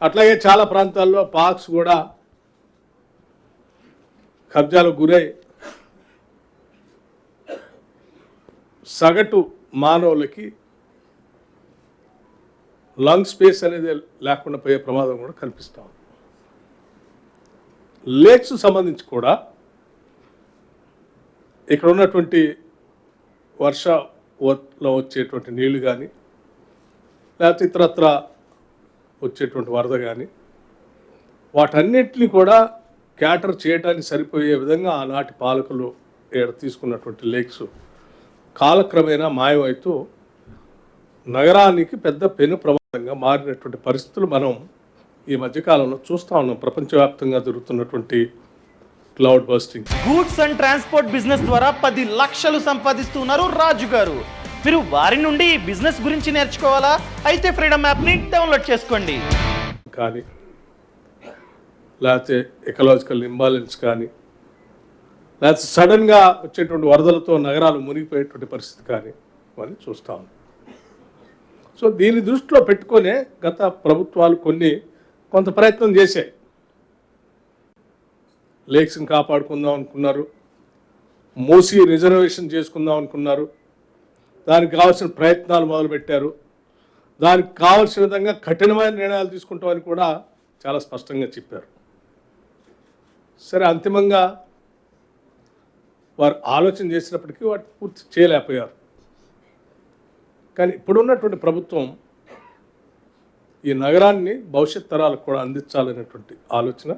అట్లాగే చాలా ప్రాంతాల్లో పార్క్స్ కూడా కబ్జాలకు గురై సగటు మానవులకి లంగ్ స్పేస్ అనేది లేకుండా పోయే ప్రమాదం కూడా కనిపిస్తూ ఉంది. లేక్స్ సంబంధించి కూడా ఇక్కడ ఉన్నటువంటి వర్షంలో వచ్చేటువంటి నీళ్లు కానీ లేకపోతే ఇతరత్ర వచ్చేటువంటి వరద కానీ వాటన్నిటిని కూడా క్యాటర్ చేయడానికి సరిపోయే విధంగా ఆనాటి పాలకులు ఇక్కడ తీసుకున్నటువంటి లేక్స్ కాలక్రమేణా మాయమవుతూ నగరానికి పెద్ద పెను ప్రమాదంగా మారినటువంటి పరిస్థితులు మనం ఈ మధ్యకాలంలో చూస్తూ ఉన్నాం. ప్రపంచవ్యాప్తంగా జరుగుతున్నటువంటి cloud busting. Goods and transport business ద్వారా 10 లక్షలు సంపాదిస్తున్నారు రాజు గారు. మీరు వారి నుండి ఈ బిజినెస్ గురించి నేర్చుకోవాలా? అయితే ఫ్రీడమ్ యాప్ని డౌన్లోడ్ చేసుకోండి. కానీ లేకపోతే ఎకలాజికల్ ఇంబాలెన్స్ కానీ లేకపోతే సడన్గా వచ్చేటువంటి వరదలతో నగరాలు మునిగిపోయేటువంటి పరిస్థితి కానీ అని చూస్తూ ఉన్నాం. సో దీన్ని దృష్టిలో పెట్టుకొనే గత ప్రభుత్వాలు కొంత ప్రయత్నం చేశాయి. లేక్స్ని కాపాడుకుందాం అనుకున్నారు, మూసి రిజర్వేషన్ చేసుకుందాం అనుకున్నారు, దానికి కావాల్సిన ప్రయత్నాలు మొదలుపెట్టారు. దానికి కావాల్సిన విధంగా కఠినమైన నిర్ణయాలు తీసుకుంటామని కూడా చాలా స్పష్టంగా చెప్పారు. సరే, అంతిమంగా వారు ఆలోచన చేసినప్పటికీ వాటిని పూర్తి చేయలేకపోయారు. కానీ ఇప్పుడున్నటువంటి ప్రభుత్వం ఈ నగరాన్ని భవిష్యత్ తరాలకు కూడా అందించాలనేటువంటి ఆలోచన,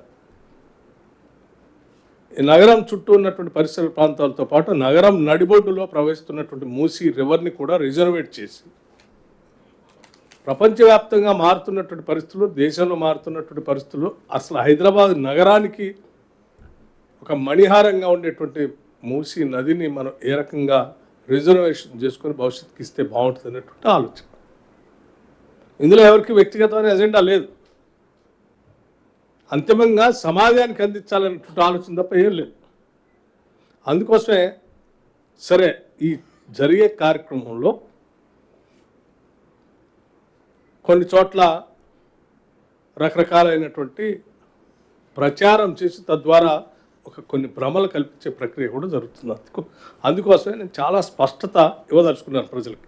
ఈ నగరం చుట్టూ ఉన్నటువంటి పరిసర ప్రాంతాలతో పాటు నగరం నడిబొడ్డులో ప్రవహిస్తున్నటువంటి మూసీ రివర్ని కూడా రిజర్వేట్ చేసి ప్రపంచవ్యాప్తంగా మారుతున్నటువంటి పరిస్థితులు, దేశంలో మారుతున్నటువంటి పరిస్థితులు, అసలు హైదరాబాద్ నగరానికి ఒక మణిహారంగా ఉండేటువంటి మూసీ నదిని మనం ఏ రకంగా రిజర్వేషన్ చేసుకొని భవిష్యత్తుకి ఇస్తే బాగుంటుంది అనేటువంటి ఆలోచన. ఇందులో ఎవరికి వ్యక్తిగతమైన ఎజెండా లేదు. అంతిమంగా సమాజానికి అందించాలనేటువంటి ఆలోచన తప్ప ఏం లేదు. అందుకోసమే సరే ఈ జరిగే కార్యక్రమంలో కొన్ని చోట్ల రకరకాలైనటువంటి ప్రచారం చేసి తద్వారా కొన్ని భ్రమలు కల్పించే ప్రక్రియ కూడా జరుగుతుంది. అందుకోసమే నేను చాలా స్పష్టత ఇవ్వదలుచుకున్నాను ప్రజలకి.